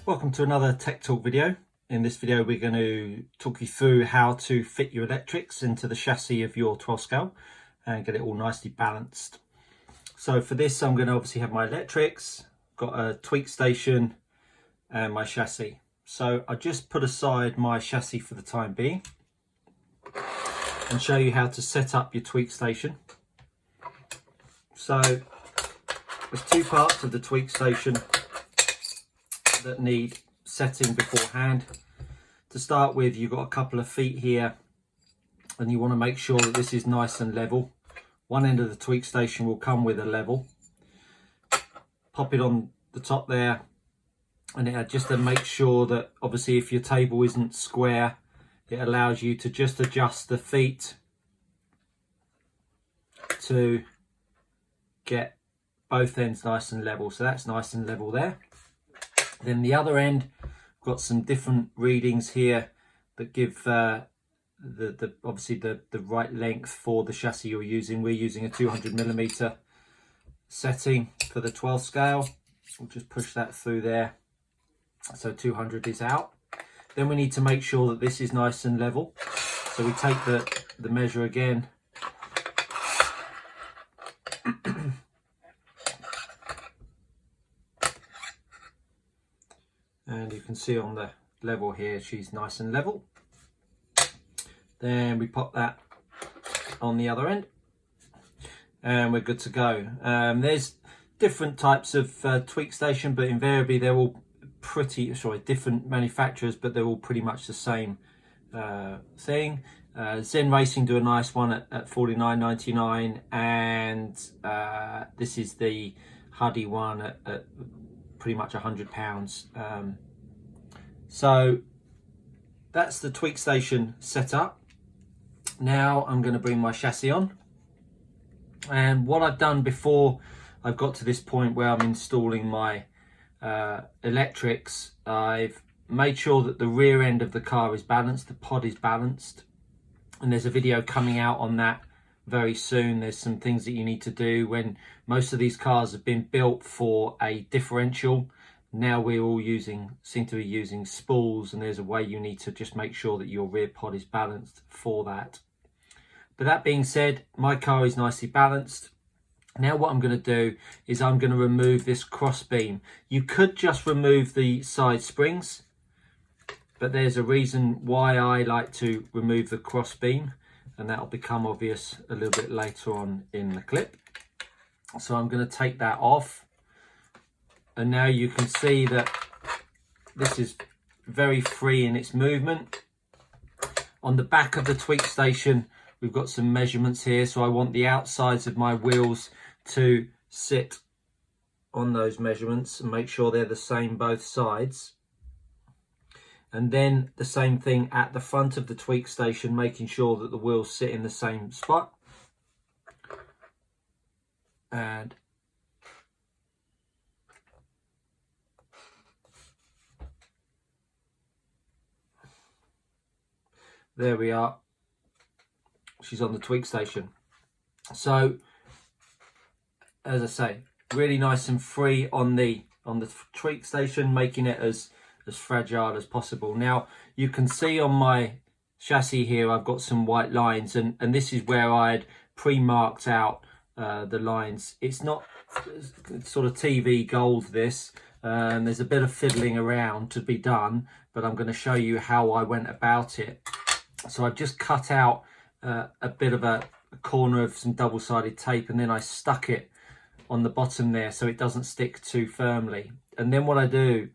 Welcome to another Tech Talk video. In this video we're going to talk you through how to fit your electrics into the chassis of your 12 scale and get it all nicely balanced. So for this I'm going to obviously have my electrics, got a tweak station and my chassis. So I just put aside my chassis for the time being and show you how to set up your tweak station. So there's two parts of the tweak station that need setting beforehand. To start with, you've got a couple of feet here and you want to make sure that this is nice and level. One end of the tweak station will come with a level. Pop it on the top there, and it just to make sure that obviously if your table isn't square, it allows you to just adjust the feet to get both ends nice and level. So that's nice and level there. Then the other end, got some different readings here that give obviously the right length for the chassis you're using. We're using a 200mm setting for the 12 scale. We'll just push that through there. So 200 is out. Then we need to make sure that this is nice and level. So we take the measure again. And you can see on the level here, she's nice and level. Then we pop that on the other end and we're good to go. There's different types of tweak station, but invariably they're all different manufacturers, but they're all pretty much the same thing. Zen Racing do a nice one at $49.99, and this is the Hudy one at pretty much £100. So that's the tweak station set up. Now I'm going to bring my chassis on, and what I've done before I've got to this point where I'm installing my electrics, I've made sure that the rear end of the car is balanced, the pod is balanced, and there's a video coming out on that very soon. There's some things that you need to do when most of these cars have been built for a differential. Now we're all seem to be using spools, and there's a way you need to just make sure that your rear pod is balanced for that. But that being said, my car is nicely balanced. Now what I'm going to do is I'm going to remove this cross beam. You could just remove the side springs, but there's a reason why I like to remove the cross beam, and that'll become obvious a little bit later on in the clip. So I'm going to take that off, and now you can see that this is very free in its movement. On the back of the tweak station, we've got some measurements here, so I want the outsides of my wheels to sit on those measurements and make sure they're the same both sides. And then the same thing at the front of the tweak station, making sure that the wheels sit in the same spot. And there we are. She's on the tweak station. So as I say, really nice and free on the tweak station, making it as fragile as possible. Now you can see on my chassis here I've got some white lines, and this is where I had pre-marked out the lines. It's not sort of TV gold this, and there's a bit of fiddling around to be done, but I'm going to show you how I went about it. So I've just cut out a bit of a corner of some double-sided tape, and then I stuck it on the bottom there so it doesn't stick too firmly. And then what I do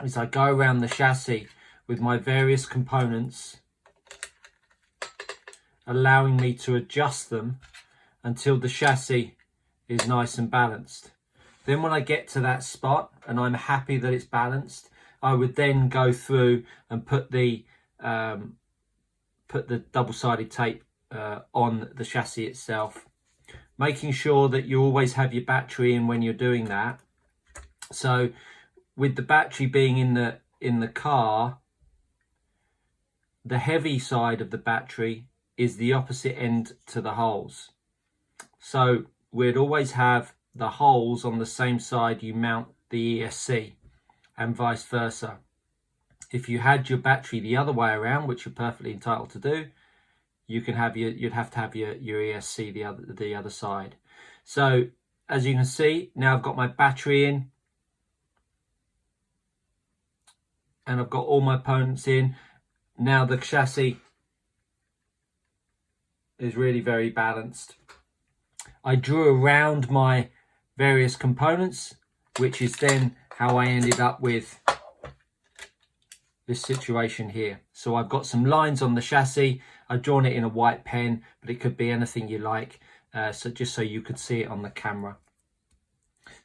is I go around the chassis with my various components, allowing me to adjust them until the chassis is nice and balanced. Then when I get to that spot and I'm happy that it's balanced, I would then go through and put the double-sided tape on the chassis itself, making sure that you always have your battery in when you're doing that. So with the battery being in the car, the heavy side of the battery is the opposite end to the holes. So we'd always have the holes on the same side you mount the ESC, and vice versa. If you had your battery the other way around, which you're perfectly entitled to do, you'd have to have your ESC the other side. So as you can see, now I've got my battery in and I've got all my components in. Now the chassis is really very balanced. I drew around my various components, which is then how I ended up with this situation here. So I've got some lines on the chassis. I've drawn it in a white pen, but it could be anything you like, so just so you could see it on the camera.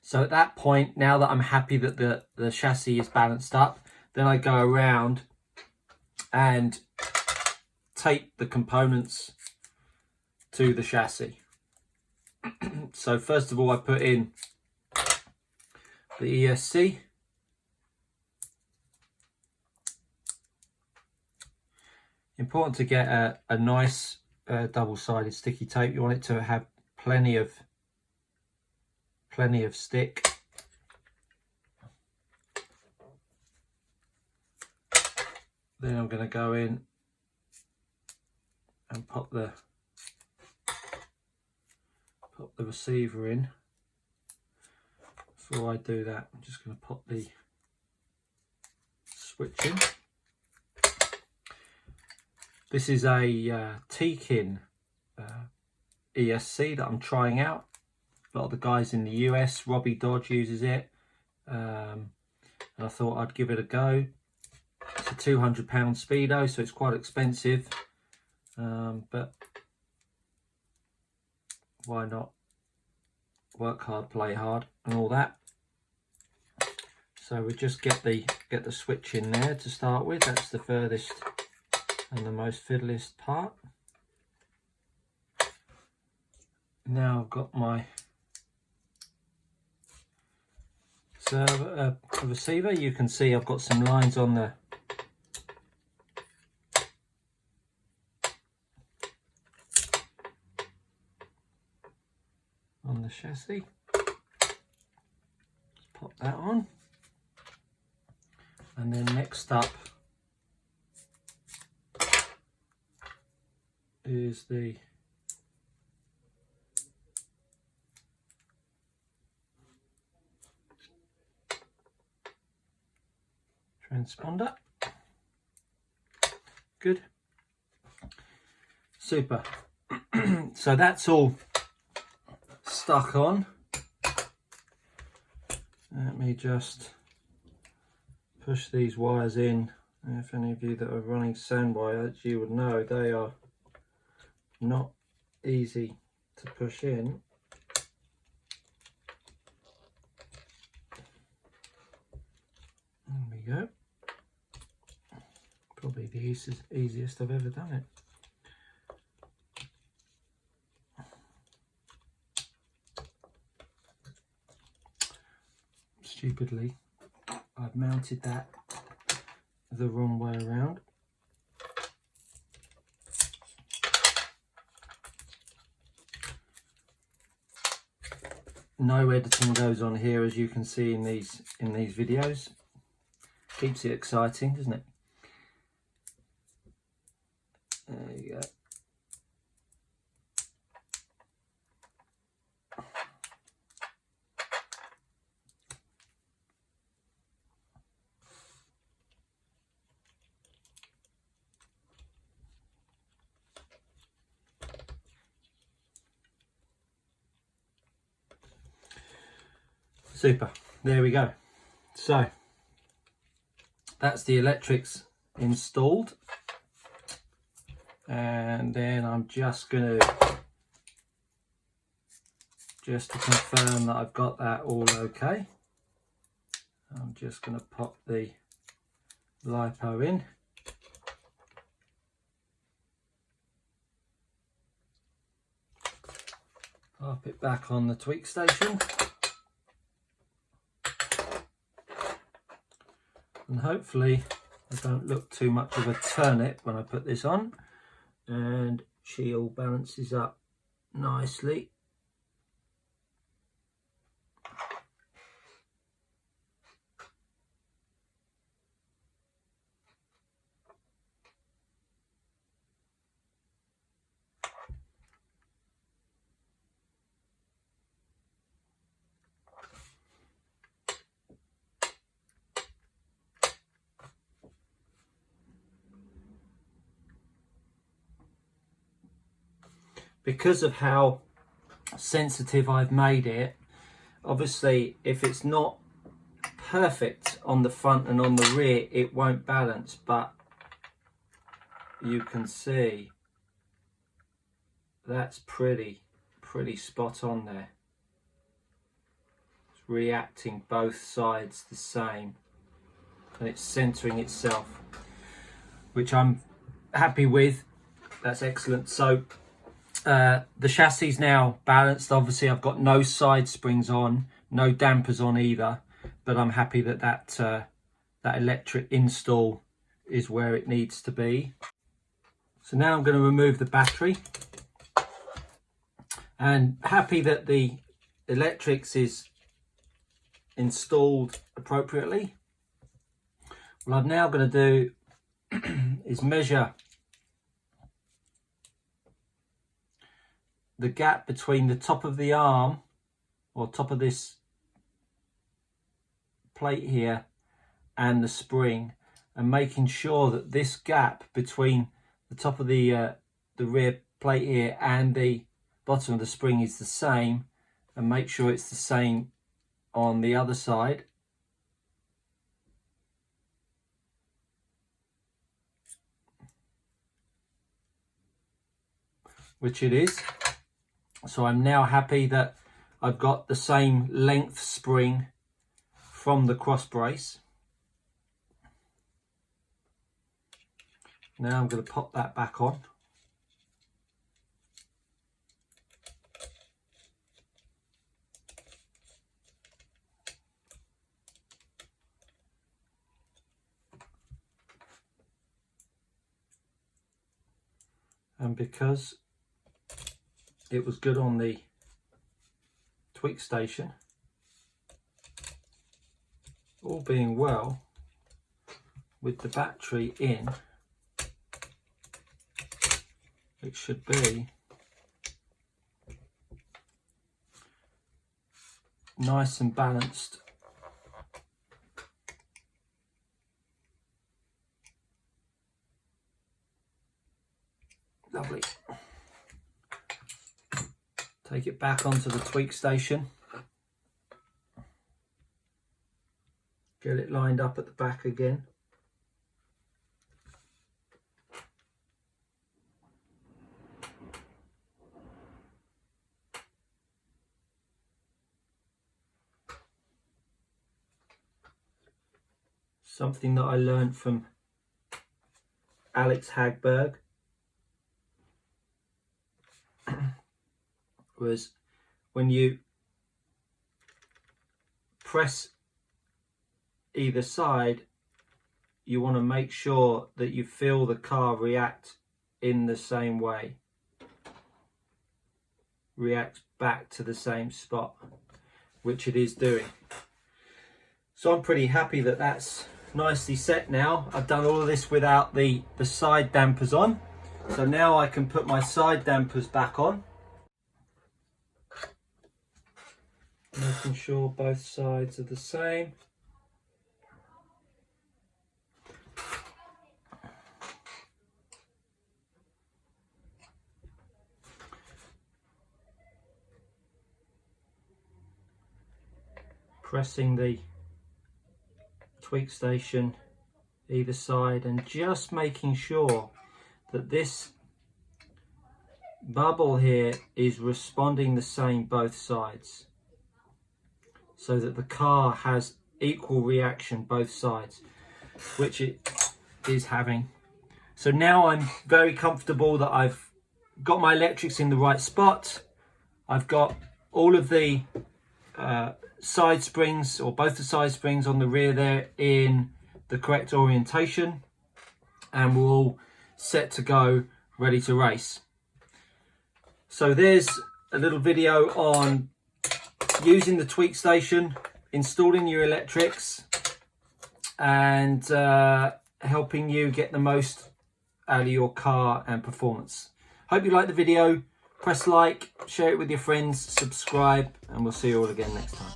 So at that point, now that I'm happy that the chassis is balanced up, then I go around and tape the components to the chassis. So first of all, I put in the ESC. Important to get a nice double-sided sticky tape. You want it to have plenty of stick. Then I'm going to go in and pop the receiver in. Before I do that, I'm just going to pop the switch in. This is a Tekin ESC that I'm trying out. A lot of the guys in the US, Robbie Dodge uses it, and I thought I'd give it a go. It's a £200 speedo, so it's quite expensive, but why not? Work hard, play hard, and all that. So we just get the switch in there to start with. That's the furthest and the most fiddliest part. Now I've got my receiver. You can see I've got some lines on the chassis. Just pop that on, and then next up is the transponder. Good, super. So that's all stuck on. Let me just push these wires in. If any of you that are running sand wires, you would know they are not easy to push in. There we go. Probably the easiest I've ever done it. Stupidly, I've mounted that the wrong way around. No editing goes on here, as you can see in these videos. Keeps it exciting, doesn't it? There you go. Super, there we go. So that's the electrics installed, and then I'm just going to confirm that I've got that all okay. I'm just going to pop the LiPo in. Pop it back on the tweak station. And hopefully I don't look too much of a turnip when I put this on, and she all balances up nicely. because of how sensitive I've made it, obviously if it's not perfect on the front and on the rear, it won't balance, but you can see that's pretty spot on there. It's reacting both sides the same, and it's centering itself, which I'm happy with. That's excellent. So the chassis is now balanced. Obviously I've got no side springs on, no dampers on either, but I'm happy that that electric install is where it needs to be. So now I'm going to remove the battery, and happy that the electrics is installed appropriately. What I'm now going to do is measure the gap between the top of the arm, or top of this plate here, and the spring, and making sure that this gap between the top of the rear plate here and the bottom of the spring is the same, and make sure it's the same on the other side. Which it is. So I'm now happy that I've got the same length spring from the cross brace. Now I'm going to pop that back on. And because it was good on the tweak station, all being well, with the battery in, it should be nice and balanced. Lovely. Take it back onto the tweak station. Get it lined up at the back again. Something that I learned from Alex Hagberg was when you press either side, you want to make sure that you feel the car react in the same way, react back to the same spot, which it is doing. So I'm pretty happy that that's nicely set now. I've done all of this without the side dampers on, so now I can put my side dampers back on, making sure both sides are the same. Pressing the tweak station either side and just making sure that this bubble here is responding the same both sides, so that the car has equal reaction both sides, which it is having. So now I'm very comfortable that I've got my electrics in the right spot. I've got all of the side springs, or both the side springs on the rear there, in the correct orientation, and we're all set to go, ready to race. So there's a little video on using the tweak station, installing your electrics, and helping you get the most out of your car and performance. Hope you liked the video. Press like, share it with your friends, subscribe, and we'll see you all again next time.